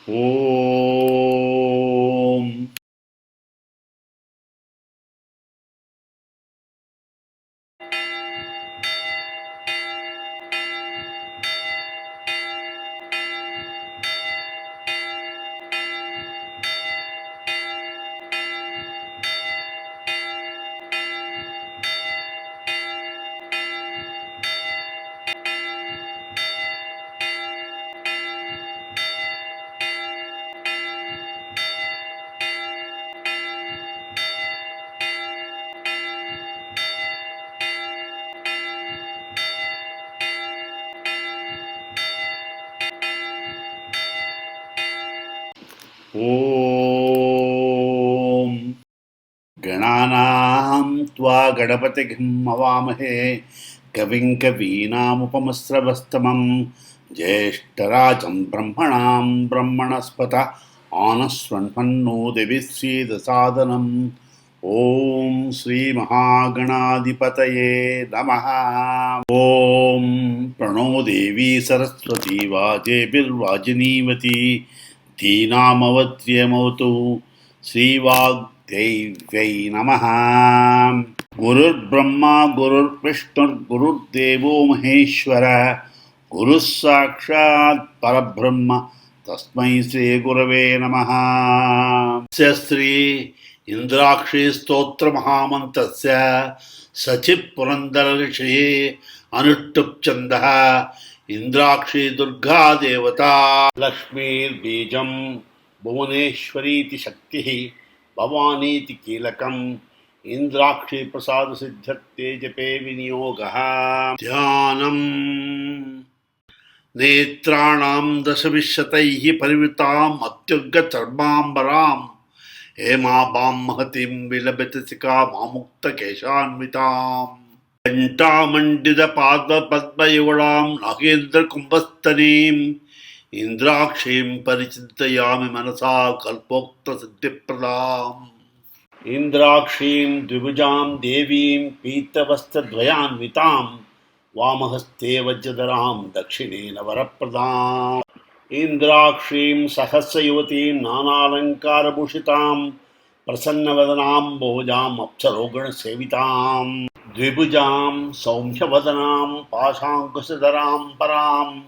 ఓం ఓం గణానాం త్వా గణపతిఘ్నం హవామహే కవిం కవీనాముపమస్రవస్తమం జ్యేష్ఠరాజం బ్రహ్మణాం బ్రహ్మణస్పత ఆనశ్వన్మన్నో దివిశ్రీదసాదనం. ఓం శ్రీ మహాగణాధిపతయే నమః. ఓం ప్రణో దేవీ సరస్వతీ వాజేభిర్వాజినీవతి ధీనామవత్ర్యమవతు. శ్రీవాగ్దేవ్యై నమః. గురుర్బ్రహ్మా గురుర్విష్ణుర్గురుర్దేవో మహేశ్వర గురుః సాక్షాత్ పరబ్రహ్మ తస్మై శ్రీ గురవే నమః. శ్రీ ఇంద్రాక్షి స్తోత్ర మహామంత్రస్య సచి పురందర ఋషి అనుష్టుప్ ఛందః ఇంద్రాక్షి దుర్గా దేవతా. లక్ష్మీర్బీజం భువనేశ్వరీతి శక్తి భవానీతి కీలకం ఇంద్రాక్షి ప్రసాద సిద్ధ్యర్థే జపే వినియోగః. ధ్యానం నేత్రాణం దశవిశతైః పరివృతాం అత్యుగ్ర చర్మాంబరాం హేమాభాం మహతిం విలభితసికా మాముక్త కేశాన్వితాం కంఠామండిత పాద పద్మయుగళాం నాగేంద్ర కుంభస్తనీం ఇంద్రాక్షీం పరిచింతయామి మనసా కల్పోక్త సిద్ధిప్రదాం. ఇంద్రాక్షీం ద్విభుజాం దేవీం పీతవస్త్రద్వయాన్వితాం వామహస్తే వజ్రధరాం దక్షిణేన వరప్రదాం. ఇంద్రాక్షీం సహస్రయువతీం నానాలంకారభూషితాం ప్రసన్నవదనాం భోజాం అప్సరోగణసేవితాం. ద్విభుజాం సౌమ్యవదనాం పాశాంకుశధరాం పరాం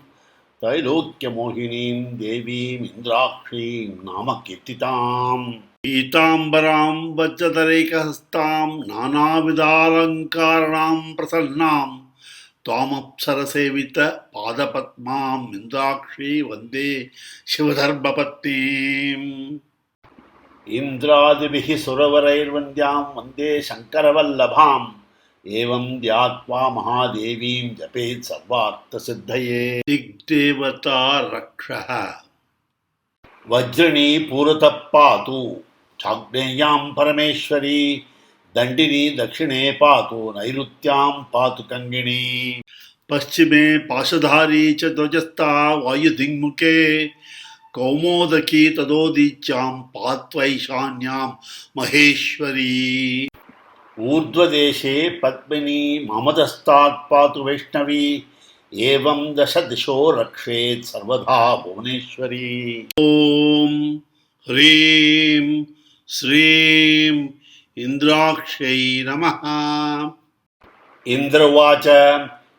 त्रैलोक्यमोहिनीं देवीं इंद्राक्षीं नाम कीर्तितां. पीताम्बरां वज्रधरैकहस्तां नानाविधालङ्कारणां प्रसन्नां त्वामप्सरसेवित पादपद्मां इंद्राक्षी वन्दे शिवधर्मपत्नीम्. इंद्रादिभिः सुरवरैर्वन्द्यां वन्दे शङ्करवल्लभां एवं ध्यात्वा महादेवीं जपेत् सर्वार्थसिद्धये. दिग्देवता रक्षः वज्रिणी पुरतः पातु चाग्नेयां परमेश्वरी दण्डिनी दक्षिणे पातु नैऋत्यां पातु कङ्गिणी. पश्चिमे पाशधारी च ध्वजस्था वायुदिङ्मुखे कौमोदकी तदोदीच्यां पात्वैशान्यां महेश्वरी. ऊर्ध्वदेशे पद्मिनी ममदस्तात् पातु वैष्णवी एवं दश दिशो रक्षेत् सर्वदा भुवनेश्वरी. ॐ ह्रीं श्रीं इंद्राक्षै नमः. इंद्रवाच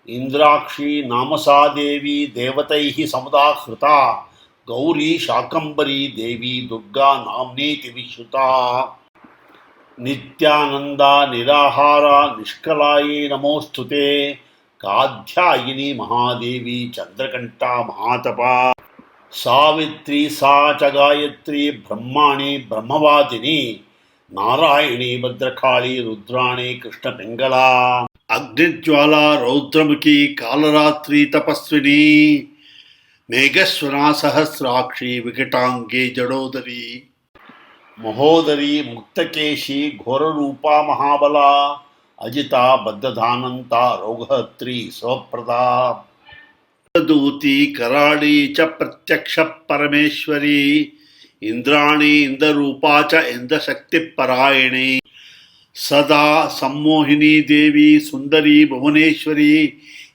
इंद्राक्षी नाम सा देवी देवतैः समुदाहृता गौरी शाकंभरी देवी दुर्गा नाम्नेति विश्रुता. नित्यानंदा निराहारा निष्कलायै नमोस्तुते काध्यायिनी महादेवी चंद्रकंठा महातपा. सावित्री सा च गायत्री ब्रह्माणी ब्रह्मवादिनी नारायणी भद्रकाली रुद्राणी कृष्णपिंगला. अग्निज्वाला रौद्रमुखी कालरात्रि तपस्विनी मेघस्वना सहस्राक्षी विकटांगे जडोदरी. महोदरी मुक्तकेशी घोररूपा महाबला अजिता बद्धधानंता रौघत्री स्वप्रदा. दूती कराड़ी च प्रत्यक्ष परमेश्वरी इंद्राणी इंद्रूपा च इंद्रशक्ति परायणी. सदा सम्मोहिनी देवी सुंदरी भुवनेश्वरी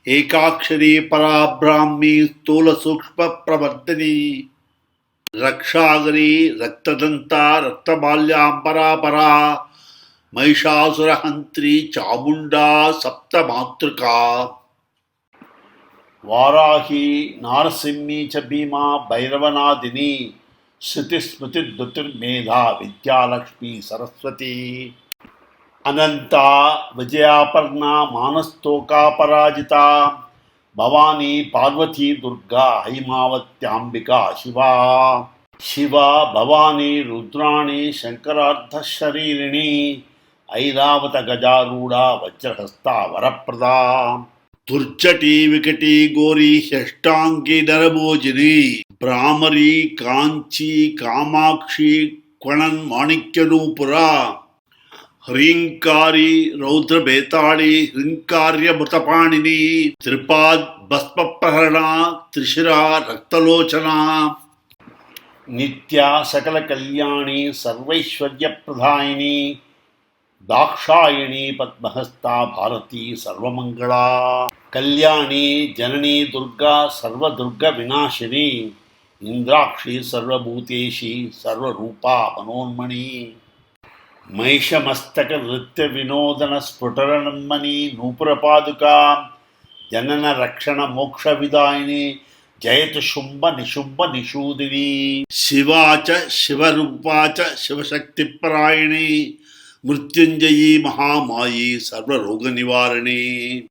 एकाक्षरी पराब्राह्मी स्थूल सूक्ष्म प्रवर्तिनी. रक्षागरी रक्तदंता रक्तमाल्याम्बरापरा महिषासुरहंत्री चामुंडा सप्तमातृका वाराही नारसिंही च भीमा भैरवनादिनी श्रुतिस्मृतिर्दुतिर्मेधा विद्यालक्ष्मी सरस्वती अनंता विजयापर्णा मानस्तोका पराजिता भवानी पार्वती दुर्गा हैमावत्यांबिका शिवा शिवा भवानी रुद्राणी शंकरार्धशरीरिणी ऐरावत गजारूढ़ा वज्रहस्ता वरप्रदा दुर्जटी विकटी गोरी षष्टांगी नरभोजिनी भ्रामरी कांची कामाक्षी क्वणन माणिक्यनूपुरा ह्रींकारी रौद्र बेताड़ी ह्रींकार्य मृतपाणिनी त्रिपाद भस्म प्रहरणा त्रिशिरा रक्तलोचना नित्या सकल कल्याणी सर्वैश्वर्य प्रदायिनी दाक्षायणी पद्महस्ता भारती सर्वमंगला कल्याणी जननी दुर्गा सर्वदुर्ग विनाशिनी इंद्राक्षी सर्वभूतेशी सर्वरूपा मनोन्मणि महिषमस्तक नृत्य विनोदन स्फुटरन्मणि नूपुरपादुका जनन रक्षण मोक्ष विदायिनी जयतु शुंभ निशुंभ निषूदिनी शिवा च शिवरूपा च शिवशक्तिपरायणी मृत्युंजयी महामायी सर्वरोग निवारिणी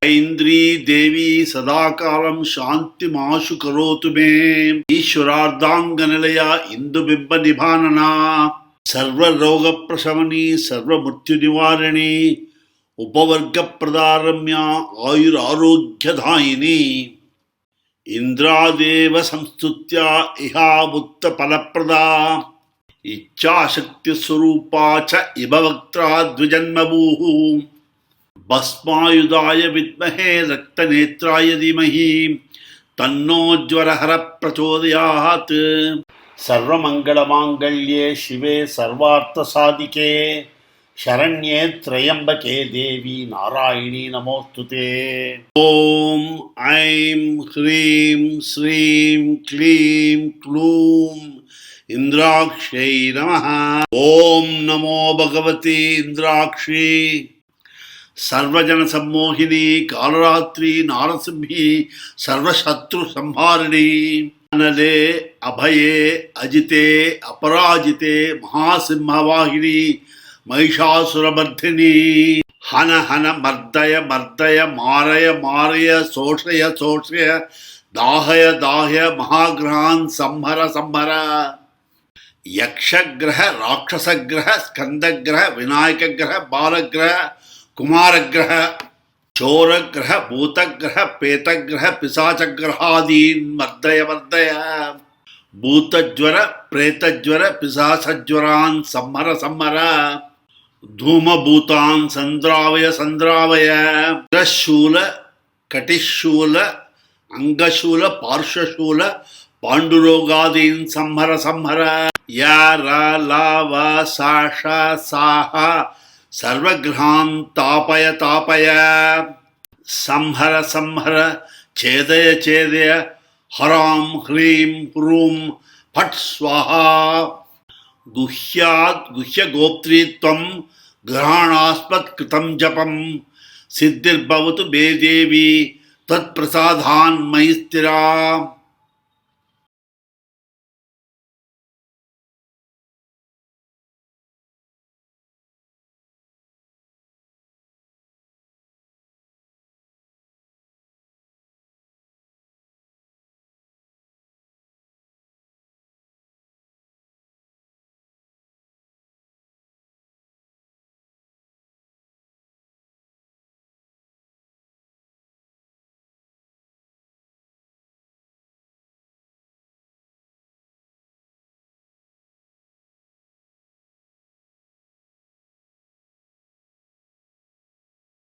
ऐन्द्री देवी सदाकालं शांतिमाशु करोतु मे ईश्वरार्धांगनिलया इंदुबिंब निभानना सर्वरोग प्रशमनी सर्वमृत्यु निवारिणी उपवर्ग प्रदारम्या आयुरारोग्यदायिनी इंद्रादेव संस्तुत्या इहामुक्त फलप्रदा इच्छाशक्ति स्वरूपा च इव वक्त्रा द्विजन्मभूः भस्मायुधाय विद्महे रक्तनेत्राय धीमहि तन्नोज्ज्वलहर प्रचोदयात् सर्वमंगलमांगल्ये शिवे सर्वार्थसाधिके शरण्ये त्र्यंबके देवी नारायणी नमोस्तुते ओम ऐं ह्रीं श्रीं क्लीं क्लूं इंद्राक्षै नमः ओम नमो भगवती इंद्राक्षी सर्वजन सम्मोहिनी कालरात्रि नारसिंही सर्वशत्रु संहारिणी अनले अभये अजिते अपराजिते महासिंहवाहिनी महिषासुरमर्दिनी हन हन मर्दय मर्दय मारय मारय शोषय शोषय दाहय दाहय महाग्रहान् संहर संहर यक्षग्रह राक्षसग्रह स्कंदग्रह विनायकग्रह बालग्रह कुमारग्रह चोरग्रह भूतग्रह पेतग्रह पिशाचग्रहादीन् मर्दय मर्दय भूतज्वर प्रेतज्वर पिशाचज्वरान् संहर संहर धूमभूतान् संद्रावय संद्रावय शूल कटिशूल अंगशूल पार्श्वशूल पाण्डुरोगादीन् संहर संहर या रा ला वा सा षा साः सर्वग्रहान् तापय तापय संहर संहर छेदय छेदय हरां ह्रीं ह्रूं फट् स्वाहा गुह्यात् गुह्यगोप्त्रीत्वं ग्रहाणास्पत् कृतं जपं सिद्धिर्भवतु मे देवी तत्प्रसादान् मयि स्थिरा।